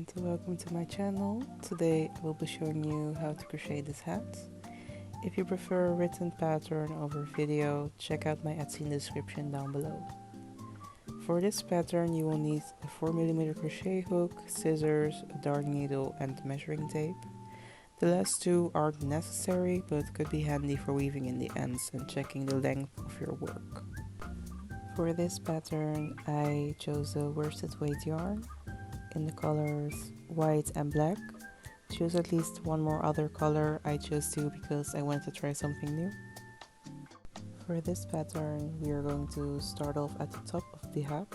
and welcome to my channel. Today I will be showing you how to crochet this hat. If you prefer a written pattern over video, check out my Etsy in the description down below. For this pattern you will need a 4mm crochet hook, scissors, a darning needle and measuring tape. The last two aren't necessary but could be handy for weaving in the ends and checking the length of your work. For this pattern I chose a worsted weight yarn in the colors white and black. Choose at least one more other color. I chose two because I wanted to try something new. For this pattern we are going to start off at the top of the hat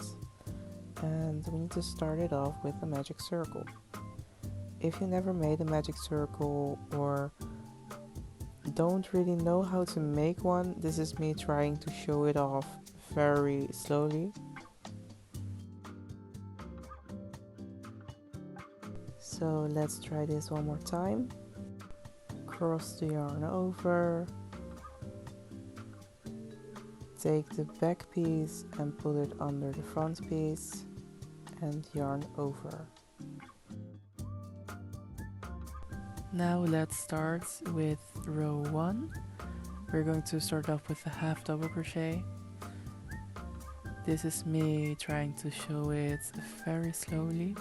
and we need to start it off with a magic circle. If you never made a magic circle or don't really know how to make one, this is me trying to show it off very slowly. So let's try this one more time. Cross the yarn over, take the back piece and put it under the front piece and yarn over. Now let's start with row 1. We're going to start off with a half double crochet. This is me trying to show it very slowly.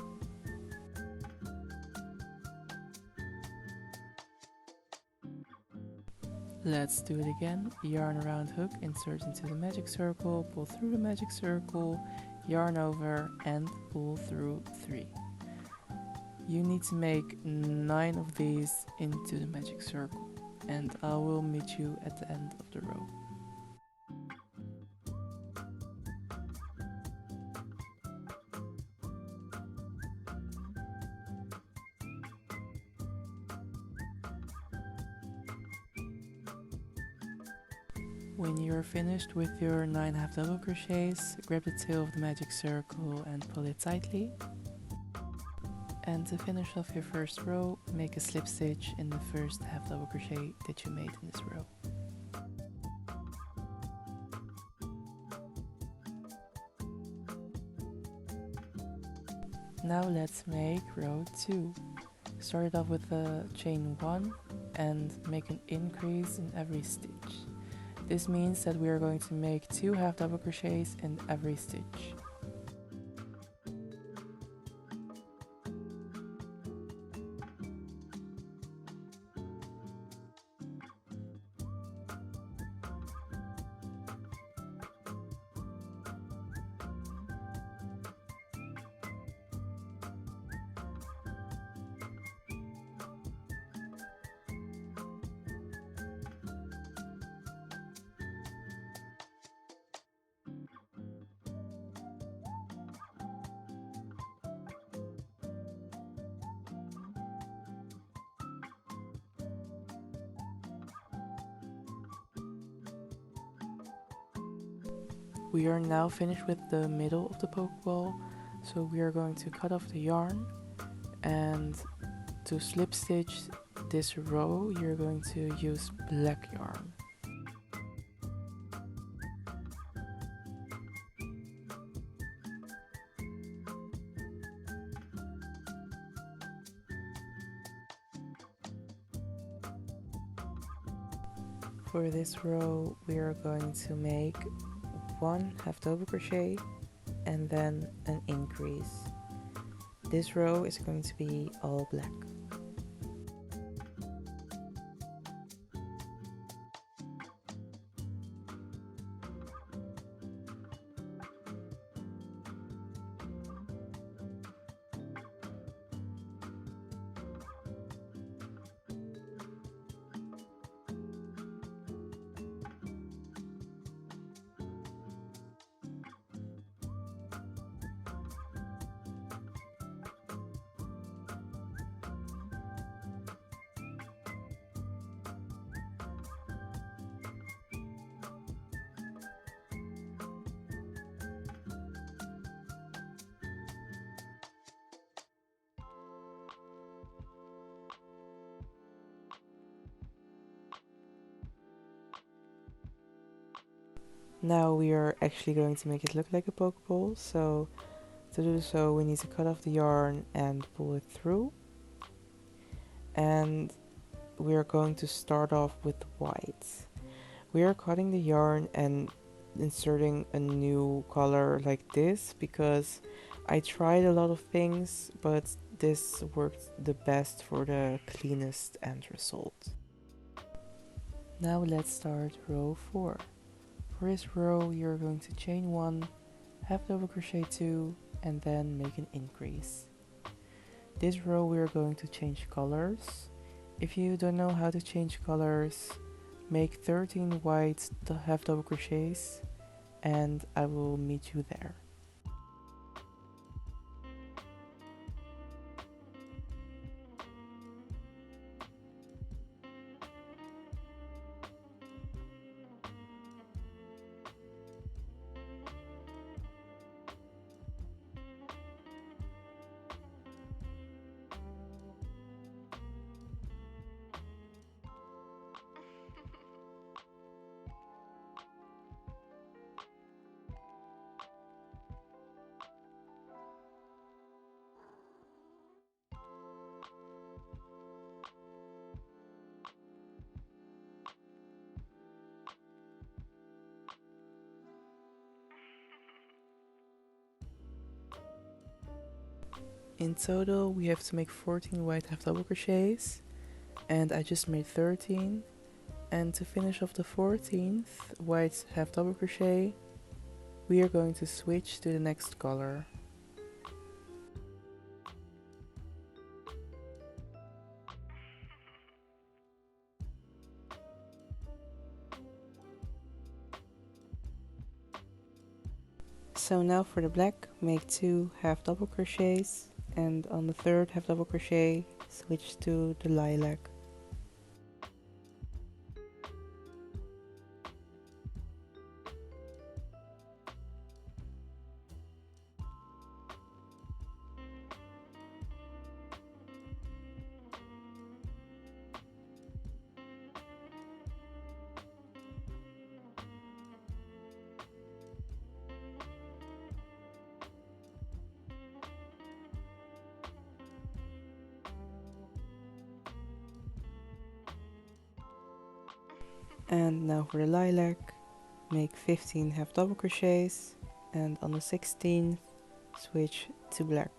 Let's do it again. Yarn around hook, insert into the magic circle, pull through the magic circle, yarn over and pull through 3. You need to make 9 of these into the magic circle and I will meet you at the end of the row. When you're finished with your 9 half double crochets, grab the tail of the magic circle and pull it tightly. And to finish off your first row, make a slip stitch in the first half double crochet that you made in this row. Now let's make row 2. Start off with a chain 1 and make an increase in every stitch. This means that we are going to make 2 half double crochets in every stitch. We are now finished with the middle of the pokeball, so we are going to cut off the yarn, and to slip stitch this row you're going to use black yarn. For this row we are going to make 1 half double crochet and then an increase. This row is going to be all black. Now we are actually going to make it look like a Pokeball, so To do so, we need to cut off the yarn and pull it through. And we are going to start off with white. We are cutting the yarn and inserting a new color like this because I tried a lot of things, but this worked the best for the cleanest end result. Now let's start row 4. For this row you're going to chain 1, half double crochet 2, and then make an increase. This row we are going to change colors. If you don't know how to change colors, make 13 white half double crochets and I will meet you there. In total we have to make 14 white half double crochets and I just made 13, and to finish off the 14th white half double crochet we are going to switch to the next color. So now for the black, make 2 half double crochets and on the third half double crochet switch to the lilac. And now for the lilac, make 15 half double crochets and on the 16th switch to black.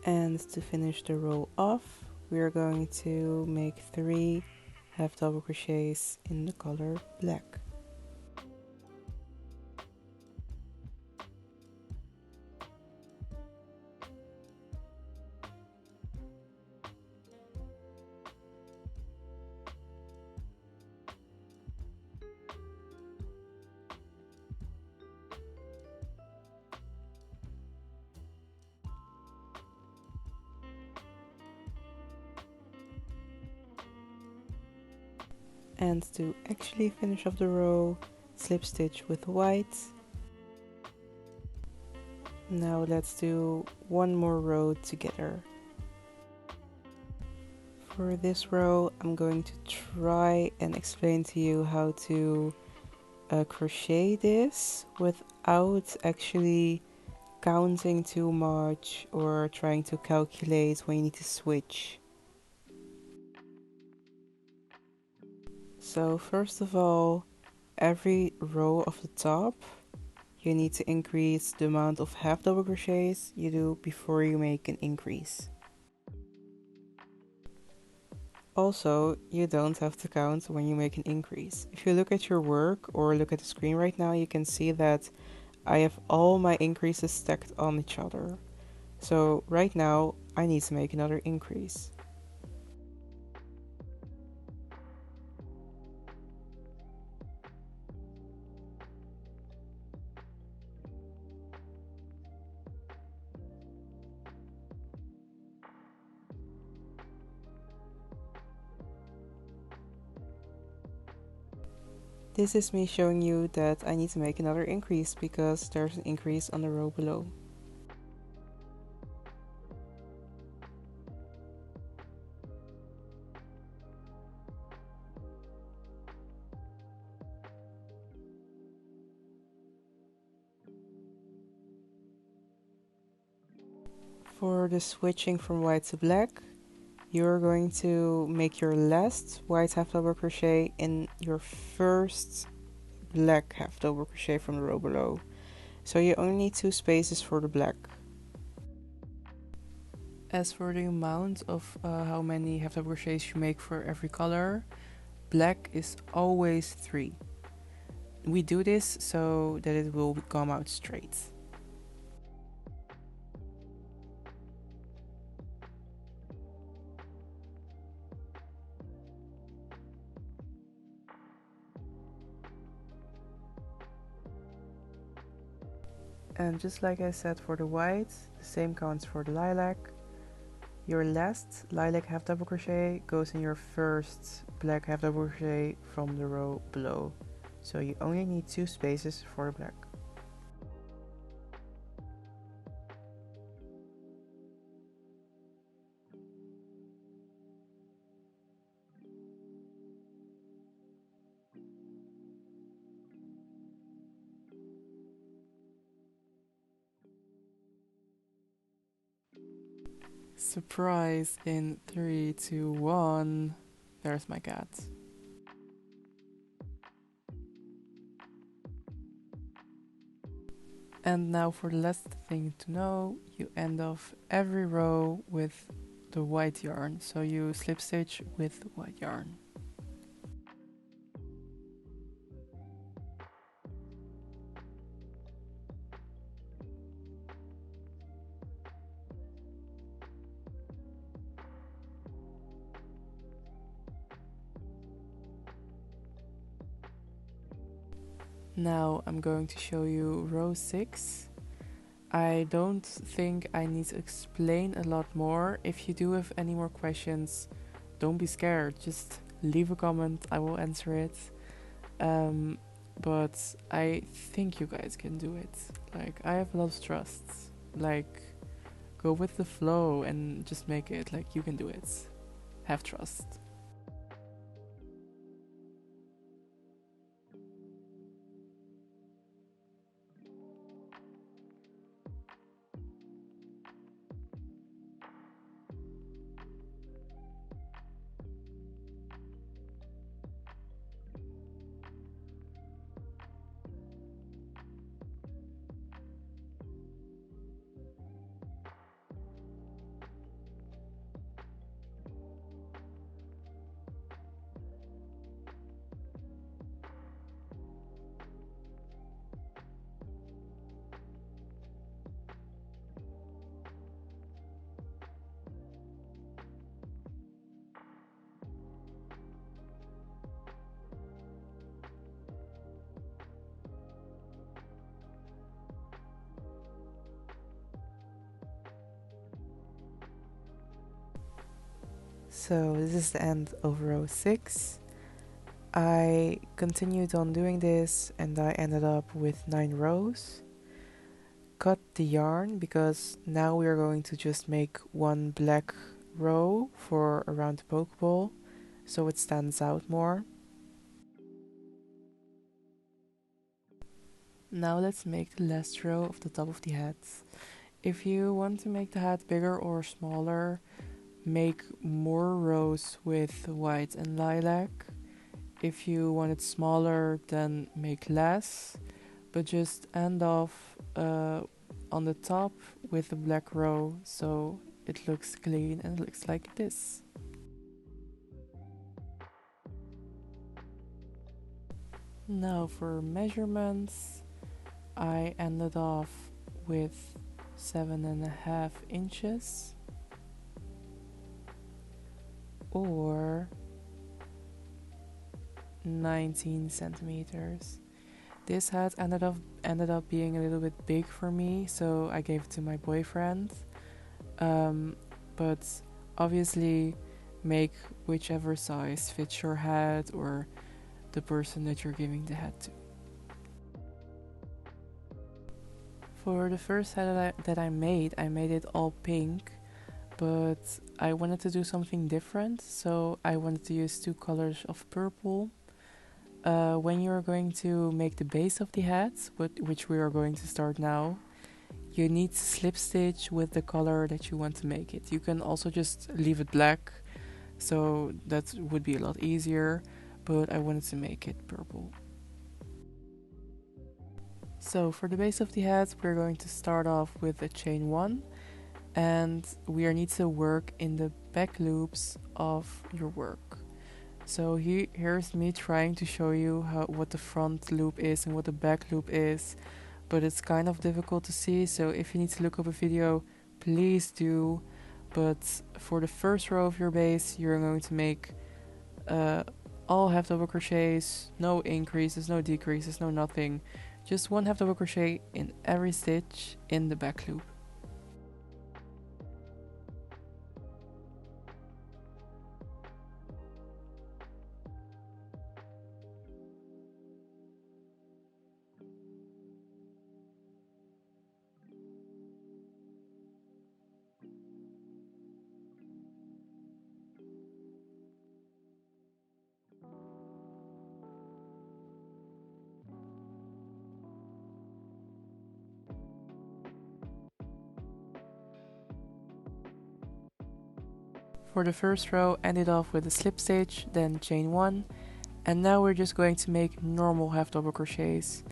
And to finish the row off, we are going to make 3 half double crochets in the color black. And to actually finish off the row, slip stitch with white. Now let's do one more row together. For this row, I'm going to try and explain to you how to crochet this without actually counting too much or trying to calculate when you need to switch. So first of all, every row of the top you need to increase the amount of half double crochets you do before you make an increase. Also, you don't have to count when you make an increase. If you look at your work or look at the screen right now, you can see that I have all my increases stacked on each other. So right now I need to make another increase. This is me showing you that I need to make another increase because there's an increase on the row below. For the switching from white to black, you're going to make your last white half double crochet in your first black half double crochet from the row below. So you only need 2 spaces for the black. As for the amount of how many half double crochets you make for every color, black is always 3. We do this so that it will come out straight. And just like I said for the white, the same counts for the lilac. Your last lilac half double crochet goes in your first black half double crochet from the row below. So you only need 2 spaces for the black. Surprise in 3, 2, 1. There's my cat. And now for the last thing to know, you end off every row with the white yarn. So you slip stitch with white yarn. Now I'm going to show you row 6. I don't think I need to explain a lot more. If you do have any more questions, don't be scared. Just leave a comment, I will answer it. But I think you guys can do it. Like, I have a lot of trust. Like, go with the flow and just make it. Like, you can do it. Have trust. So this is the end of row 6. I continued on doing this and I ended up with 9 rows. Cut the yarn because now we are going to just make one black row for around the Pokeball so it stands out more. Now let's make the last row of the top of the hat. If you want to make the hat bigger or smaller, make more rows with white and lilac. If you want it smaller, then make less, but just end off on the top with a black row so it looks clean and it looks like this. Now for measurements, I ended off with 7.5 inches or 19 centimeters. This hat ended up being a little bit big for me, so I gave it to my boyfriend. But obviously make whichever size fits your hat or the person that you're giving the hat to. For the first hat that I made it all pink, but I wanted to do something different, so I wanted to use 2 colors of purple. When you're going to make the base of the hat, which we are going to start now, you need to slip stitch with the color that you want to make it. You can also just leave it black, so that would be a lot easier, but I wanted to make it purple. So for the base of the hat, we're going to start off with a chain 1, and we need to work in the back loops of your work. So here's me trying to show you what the front loop is and what the back loop is, but it's kind of difficult to see, so if you need to look up a video, please do. But for the first row of your base, you're going to make all half double crochets, no increases, no decreases, no nothing, just 1 half double crochet in every stitch in the back loop. For the first row, ended off with a slip stitch, then chain 1, and now we're just going to make normal half double crochets.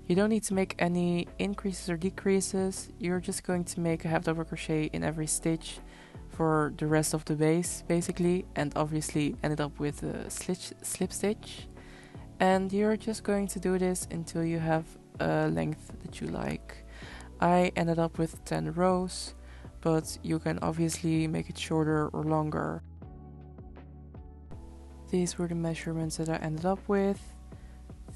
You don't need to make any increases or decreases, you're just going to make a half double crochet in every stitch for the rest of the base basically, and obviously ended up with a slip stitch. And you're just going to do this until you have a length that you like. I ended up with 10 rows, but you can obviously make it shorter or longer. These were the measurements that I ended up with: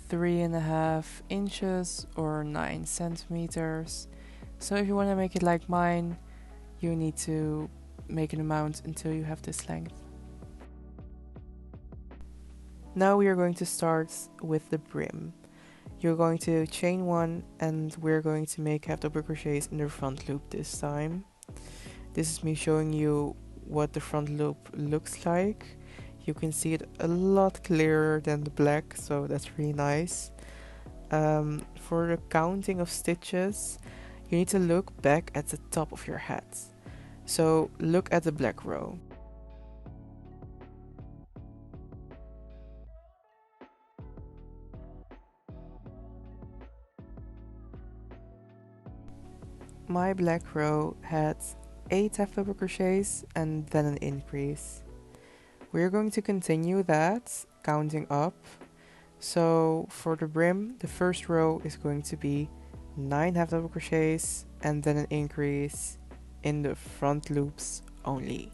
3.5 inches or 9 centimeters. So if you want to make it like mine, you need to make an amount until you have this length. Now we are going to start with the brim. You're going to chain 1, and we're going to make half double crochets in the front loop this time. This is me showing you what the front loop looks like. You can see it a lot clearer than the black, so that's really nice. For the counting of stitches, you need to look back at the top of your hat. So look at the black row. My black row had 8 half double crochets and then an increase. We're going to continue that, counting up. So for the brim, the first row is going to be 9 half double crochets and then an increase in the front loops only.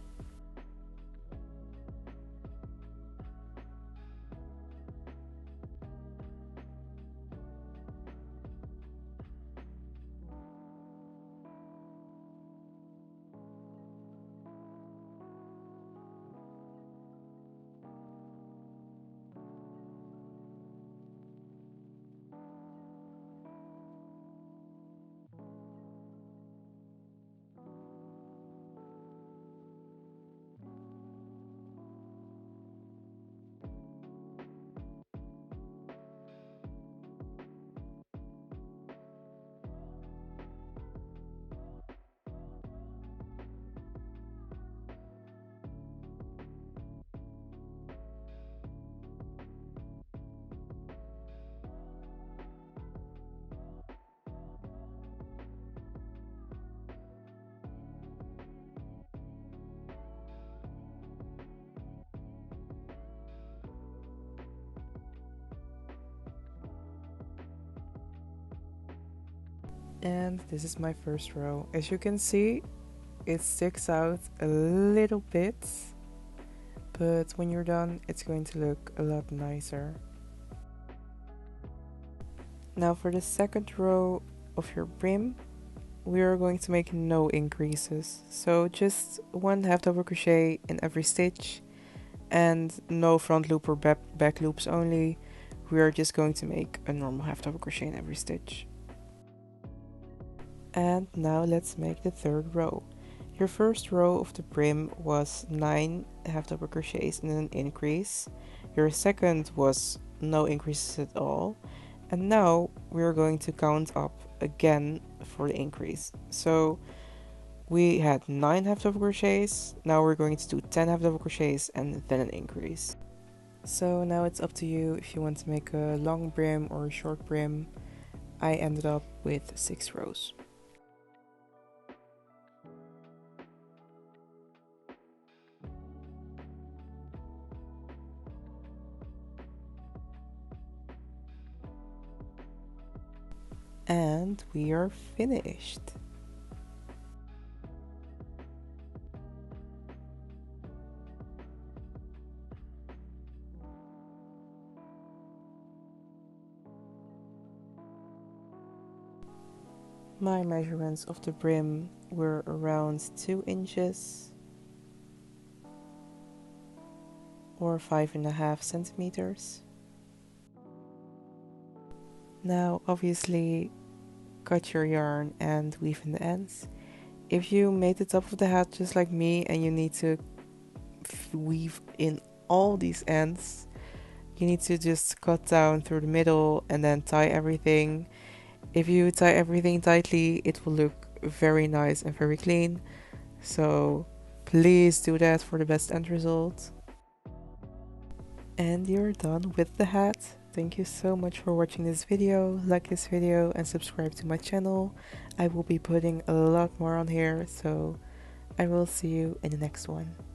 And this is my first row. As you can see, it sticks out a little bit, but when you're done, it's going to look a lot nicer. Now for the second row of your brim, we are going to make no increases. So just 1 half double crochet in every stitch and no front loop or back loops only. we are just going to make a normal half double crochet in every stitch. And now let's make the third row. Your first row of the brim was 9 half double crochets and an increase. Your second was no increases at all. And now we're going to count up again for the increase. So we had 9 half double crochets, now we're going to do 10 half double crochets and then an increase. So now it's up to you if you want to make a long brim or a short brim. I ended up with 6 rows. And we are finished. My measurements of the brim were around 2 inches or 5.5 centimeters. Now obviously cut your yarn and weave in the ends. If you made the top of the hat just like me and you need to weave in all these ends, you need to just cut down through the middle and then tie everything. If you tie everything tightly, it will look very nice and very clean. So please do that for the best end result. And you're done with the hat. Thank you so much for watching this video. Like this video and subscribe to my channel. I will be putting a lot more on here, so I will see you in the next one.